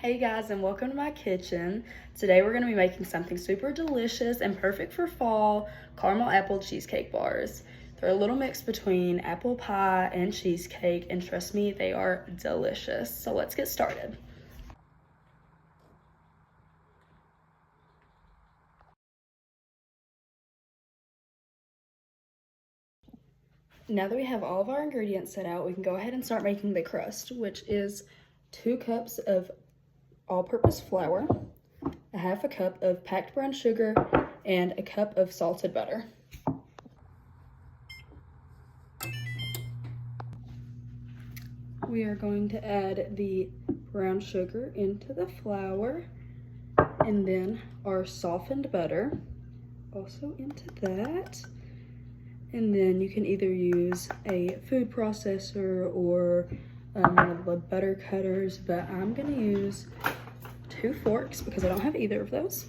Hey guys, and welcome to my kitchen. Today we're going to be making something super delicious and perfect for fall, caramel apple cheesecake bars. They're a little mix between apple pie and cheesecake, and trust me, they are delicious. So let's get started. Now that we have all of our ingredients set out, we can go ahead and start making the crust, which is 2 cups of all-purpose flour, a half a cup of packed brown sugar, and a cup of salted butter. We are going to add the brown sugar into the flour, and then our softened butter also into that. And then you can either use a food processor or one of the butter cutters, but I'm gonna use 2 forks because I don't have either of those.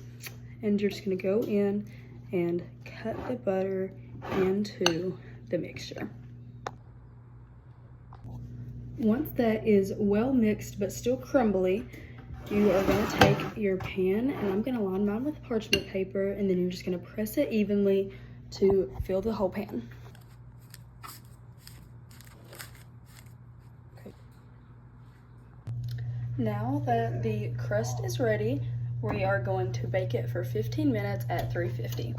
And you're just gonna go in and cut the butter into the mixture. Once that is well mixed but still crumbly, you are going to take your pan, and I'm going to line mine with parchment paper, and then you're just going to press it evenly to fill the whole pan. Okay. Now that the crust is ready, we are going to bake it for 15 minutes at 350.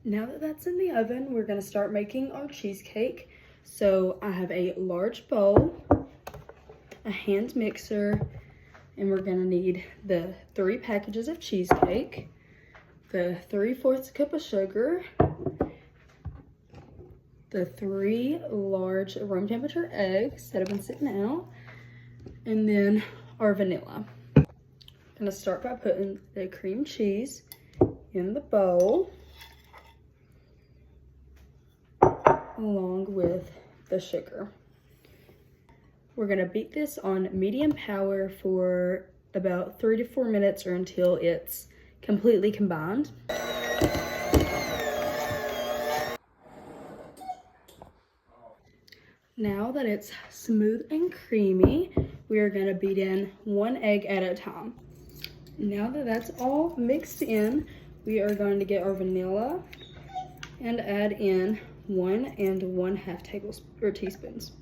Now that that's in the oven, we're going to start making our cheesecake. So I have a large bowl, a hand mixer, and we're going to need the 3 packages of cheesecake, the 3/4 cup of sugar, the 3 large room temperature eggs that have been sitting out, and then our vanilla. I'm going to start by putting the cream cheese in the bowl, along with the sugar. We're going to beat this on medium power for about 3 to 4 minutes or until it's completely combined. Now that it's smooth and creamy, we are going to beat in 1 egg at a time. Now that that's all mixed in, we are going to get our vanilla and add in 1 1/2 tablespoons or teaspoons.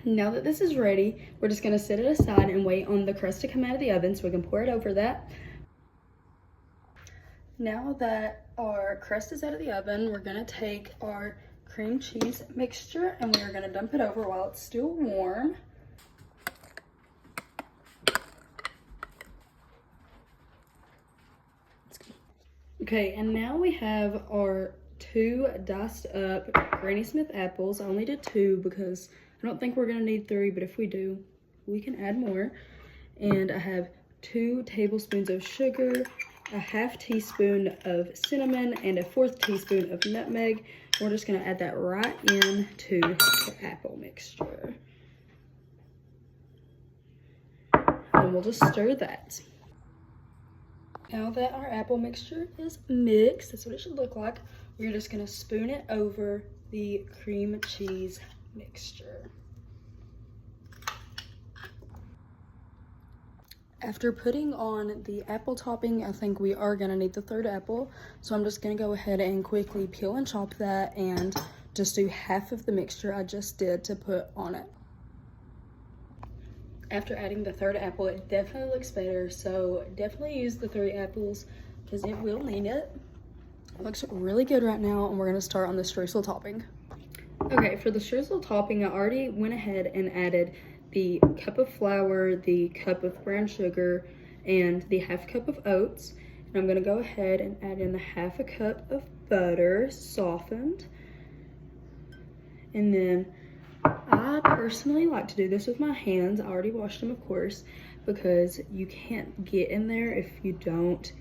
Now that this is ready, we're just gonna set it aside and wait on the crust to come out of the oven so we can pour it over that. Now that our crust is out of the oven, we're gonna take our cream cheese mixture and we are gonna dump it over while it's still warm. Okay, and now we have our 2 diced up Granny Smith apples. I only did 2 because I don't think we're gonna need 3, but if we do, we can add more. And I have 2 tablespoons of sugar, a 1/2 teaspoon of cinnamon, and a 1/4 teaspoon of nutmeg. We're just gonna add that right into the apple mixture. And we'll just stir that. Now that our apple mixture is mixed, that's what it should look like, we're just gonna spoon it over the cream cheese mixture. After putting on the apple topping, I think we are gonna need the 3rd apple. So I'm just gonna go ahead and quickly peel and chop that and just do half of the mixture I just did to put on it. After adding the 3rd apple, it definitely looks better. So definitely use the 3 apples because it will need it. It looks really good right now, and we're gonna start on the streusel topping. Okay, for the streusel topping, I already went ahead and added the cup of flour, the cup of brown sugar, and the 1/2 cup of oats. And I'm gonna go ahead and add in the 1/2 cup of butter, softened. And then I personally like to do this with my hands. I already washed them, of course, because you can't get in there if you don't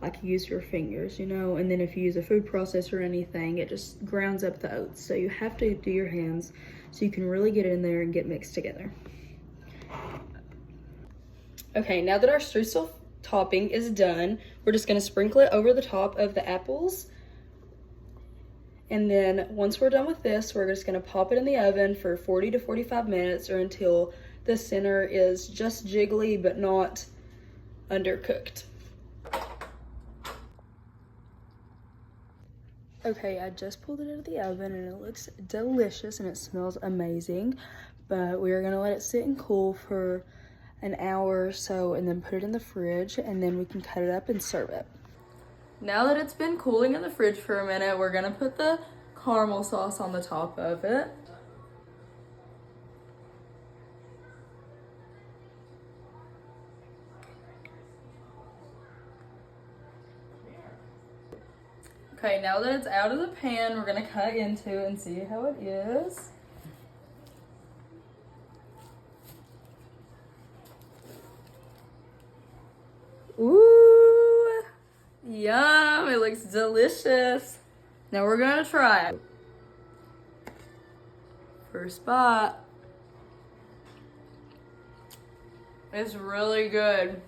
like you use your fingers, you know, and then if you use a food processor or anything, it just grounds up the oats. So you have to do your hands so you can really get in there and get mixed together. Okay, now that our streusel topping is done, we're just gonna sprinkle it over the top of the apples. And then once we're done with this, we're just gonna pop it in the oven for 40 to 45 minutes or until the center is just jiggly but not undercooked. Okay, I just pulled it out of the oven and it looks delicious and it smells amazing. But we are gonna let it sit and cool for an hour or so and then put it in the fridge and then we can cut it up and serve it. Now that it's been cooling in the fridge for a minute, we're gonna put the caramel sauce on the top of it. Okay, now that it's out of the pan, we're gonna cut into and see how it is. Ooh, yum, it looks delicious. Now we're gonna try it. First bite. It's really good.